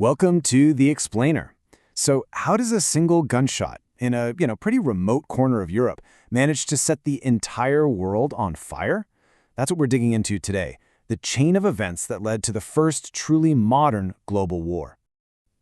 Welcome to The Explainer. So, how does a single gunshot in a, pretty remote corner of Europe manage to set the entire world on fire? That's what we're digging into today, the chain of events that led to the first truly modern global war.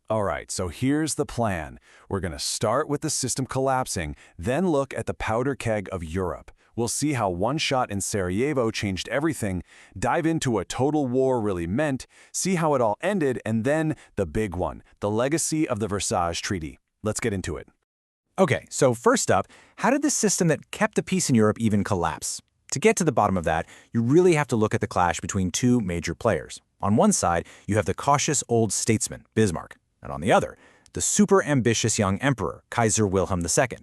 All right, so here's the plan. We're going to start with the system collapsing, then look at the powder keg of Europe. We'll see how one shot in Sarajevo changed everything, dive into what total war really meant, see how it all ended, and then the big one, the legacy of the Versailles Treaty. Let's get into it. Okay, so first up, how did the system that kept the peace in Europe even collapse? To get to the bottom of that, you really have to look at the clash between two major players. On one side, you have the cautious old statesman, Bismarck, and on the other, the super-ambitious young emperor, Kaiser Wilhelm II.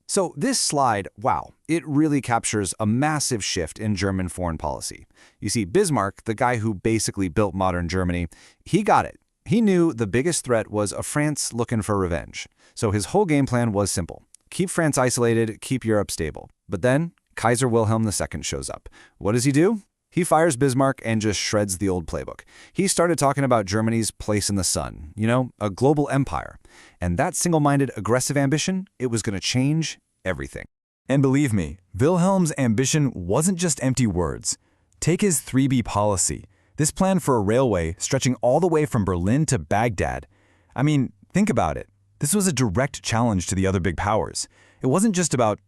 So this slide, wow, it really captures a massive shift in German foreign policy. You see, Bismarck, the guy who basically built modern Germany, he got it. He knew the biggest threat was a France looking for revenge. So his whole game plan was simple. Keep France isolated, keep Europe stable. But then, Kaiser Wilhelm II shows up. What does he do? He fires Bismarck and just shreds the old playbook. He started talking about Germany's place in the sun, a global empire. And that single-minded, aggressive ambition, it was going to change everything. And believe me, Wilhelm's ambition wasn't just empty words. Take his 3B policy, this plan for a railway stretching all the way from Berlin to Baghdad. I mean, think about it. This was a direct challenge to the other big powers. It wasn't just about,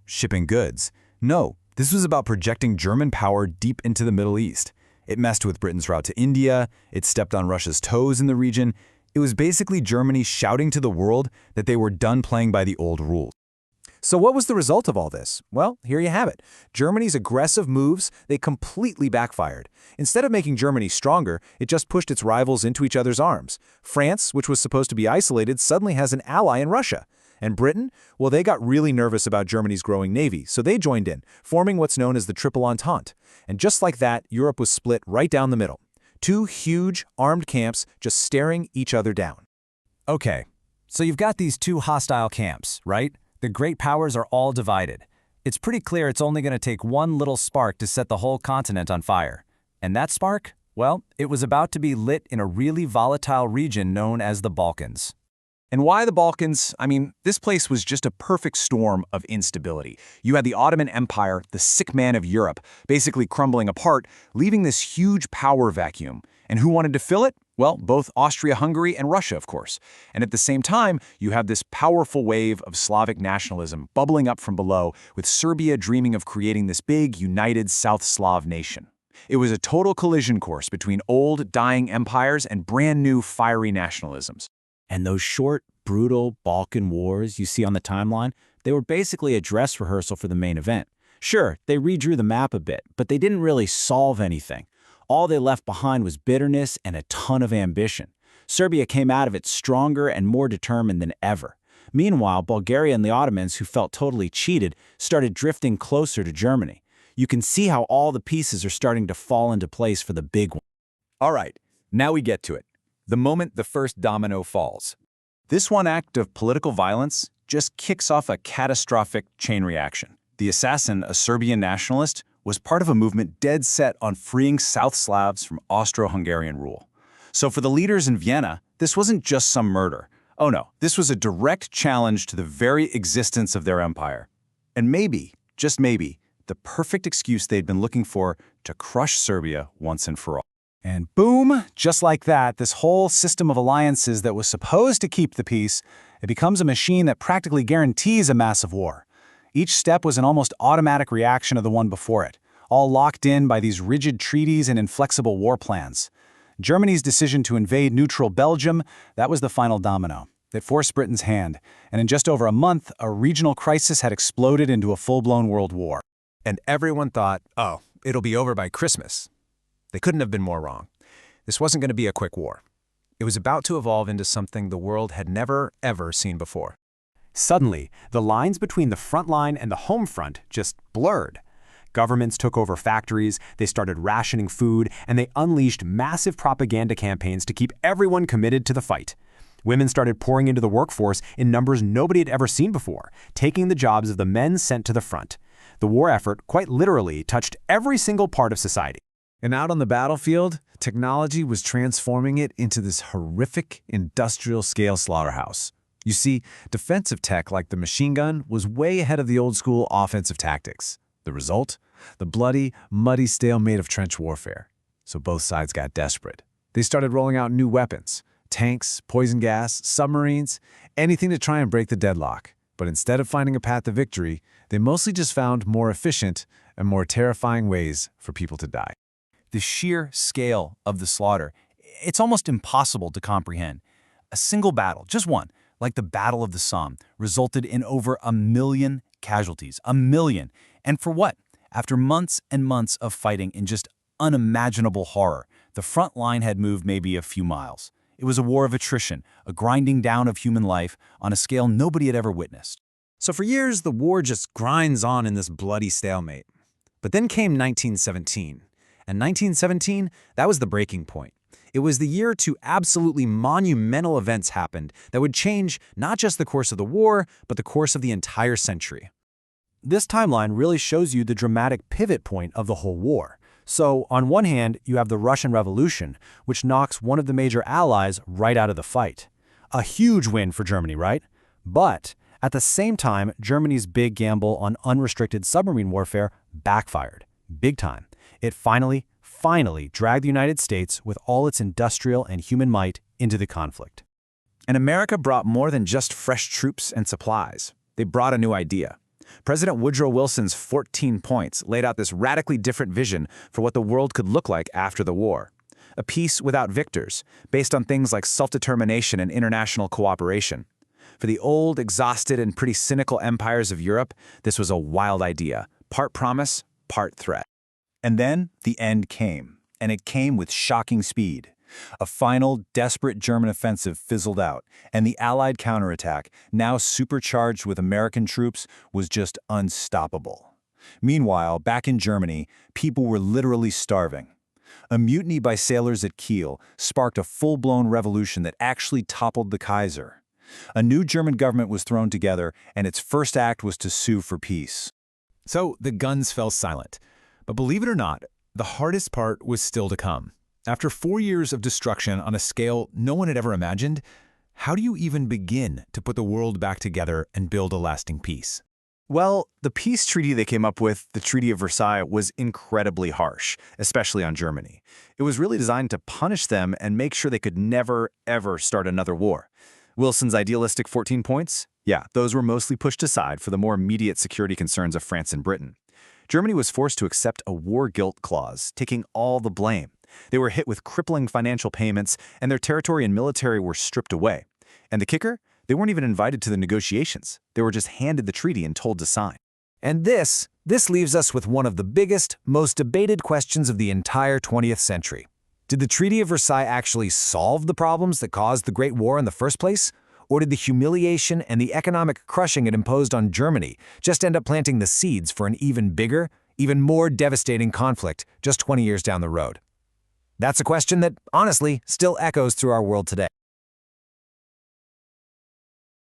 shipping goods. No, this was about projecting German power deep into the Middle East. It messed with Britain's route to India. It stepped on Russia's toes in the region. It was basically Germany shouting to the world that they were done playing by the old rules. So what was the result of all this? Well, here you have it. Germany's aggressive moves, they completely backfired. Instead of making Germany stronger, it just pushed its rivals into each other's arms. France, which was supposed to be isolated, suddenly has an ally in Russia. And Britain? Well, they got really nervous about Germany's growing navy, so they joined in, forming what's known as the Triple Entente. And just like that, Europe was split right down the middle. Two huge, armed camps just staring each other down. Okay, so you've got these two hostile camps, right? The great powers are all divided. It's pretty clear it's only going to take one little spark to set the whole continent on fire. And that spark? Well, it was about to be lit in a really volatile region known as the Balkans. And why the Balkans? I mean, this place was just a perfect storm of instability. You had the Ottoman Empire, the sick man of Europe, basically crumbling apart, leaving this huge power vacuum. And who wanted to fill it? Well, both Austria-Hungary and Russia, of course. And at the same time, you have this powerful wave of Slavic nationalism bubbling up from below, with Serbia dreaming of creating this big, united South Slav nation. It was a total collision course between old, dying empires and brand new, fiery nationalisms. And those short, brutal Balkan wars you see on the timeline, they were basically a dress rehearsal for the main event. Sure, they redrew the map a bit, but they didn't really solve anything. All they left behind was bitterness and a ton of ambition. Serbia came out of it stronger and more determined than ever. Meanwhile, Bulgaria and the Ottomans, who felt totally cheated, started drifting closer to Germany. You can see how all the pieces are starting to fall into place for the big one. All right, now we get to it. The moment the first domino falls. This one act of political violence just kicks off a catastrophic chain reaction. The assassin, a Serbian nationalist, was part of a movement dead set on freeing South Slavs from Austro-Hungarian rule. So for the leaders in Vienna, this wasn't just some murder. Oh no, this was a direct challenge to the very existence of their empire. And maybe, just maybe, the perfect excuse they'd been looking for to crush Serbia once and for all. And boom, just like that, this whole system of alliances that was supposed to keep the peace, it becomes a machine that practically guarantees a massive war. Each step was an almost automatic reaction of the one before it, all locked in by these rigid treaties and inflexible war plans. Germany's decision to invade neutral Belgium, that was the final domino. It forced Britain's hand, and in just over a month, a regional crisis had exploded into a full-blown world war. And everyone thought, oh, it'll be over by Christmas. They couldn't have been more wrong. This wasn't going to be a quick war. It was about to evolve into something the world had never, ever seen before. Suddenly, the lines between the front line and the home front just blurred. Governments took over factories, they started rationing food, and they unleashed massive propaganda campaigns to keep everyone committed to the fight. Women started pouring into the workforce in numbers nobody had ever seen before, taking the jobs of the men sent to the front. The war effort, quite literally, touched every single part of society. And out on the battlefield, technology was transforming it into this horrific industrial-scale slaughterhouse. You see, defensive tech like the machine gun was way ahead of the old-school offensive tactics. The result? The bloody, muddy stalemate of trench warfare. So both sides got desperate. They started rolling out new weapons: tanks, poison gas, submarines, anything to try and break the deadlock. But instead of finding a path to victory, they mostly just found more efficient and more terrifying ways for people to die. The sheer scale of the slaughter, it's almost impossible to comprehend. A single battle, just one, like the Battle of the Somme, resulted in over 1 million casualties. 1 million. And for what? After months and months of fighting in just unimaginable horror, the front line had moved maybe a few miles. It was a war of attrition, a grinding down of human life on a scale nobody had ever witnessed. So for years, the war just grinds on in this bloody stalemate. But then came 1917. And 1917, that was the breaking point. It was the year two absolutely monumental events happened that would change not just the course of the war, but the course of the entire century. This timeline really shows you the dramatic pivot point of the whole war. So, on one hand, you have the Russian Revolution, which knocks one of the major allies right out of the fight. A huge win for Germany, right? But, at the same time, Germany's big gamble on unrestricted submarine warfare backfired. Big time. It finally dragged the United States with all its industrial and human might into the conflict. And America brought more than just fresh troops and supplies. They brought a new idea. President Woodrow Wilson's 14 points laid out this radically different vision for what the world could look like after the war. A peace without victors, based on things like self-determination and international cooperation. For the old, exhausted, and pretty cynical empires of Europe, this was a wild idea, part promise, part threat. And then the end came, and it came with shocking speed. A final, desperate German offensive fizzled out, and the Allied counterattack, now supercharged with American troops, was just unstoppable. Meanwhile, back in Germany, people were literally starving. A mutiny by sailors at Kiel sparked a full-blown revolution that actually toppled the Kaiser. A new German government was thrown together, and its first act was to sue for peace. So the guns fell silent. But believe it or not, the hardest part was still to come. After 4 years of destruction on a scale no one had ever imagined, how do you even begin to put the world back together and build a lasting peace? Well, the peace treaty they came up with, the Treaty of Versailles, was incredibly harsh, especially on Germany. It was really designed to punish them and make sure they could never, ever start another war. Wilson's idealistic 14 points? Yeah, those were mostly pushed aside for the more immediate security concerns of France and Britain. Germany was forced to accept a war guilt clause, taking all the blame. They were hit with crippling financial payments, and their territory and military were stripped away. And the kicker? They weren't even invited to the negotiations. They were just handed the treaty and told to sign. And this leaves us with one of the biggest, most debated questions of the entire 20th century. Did the Treaty of Versailles actually solve the problems that caused the Great War in the first place? Or did the humiliation and the economic crushing it imposed on Germany just end up planting the seeds for an even bigger, even more devastating conflict just 20 years down the road? That's a question that, honestly, still echoes through our world today.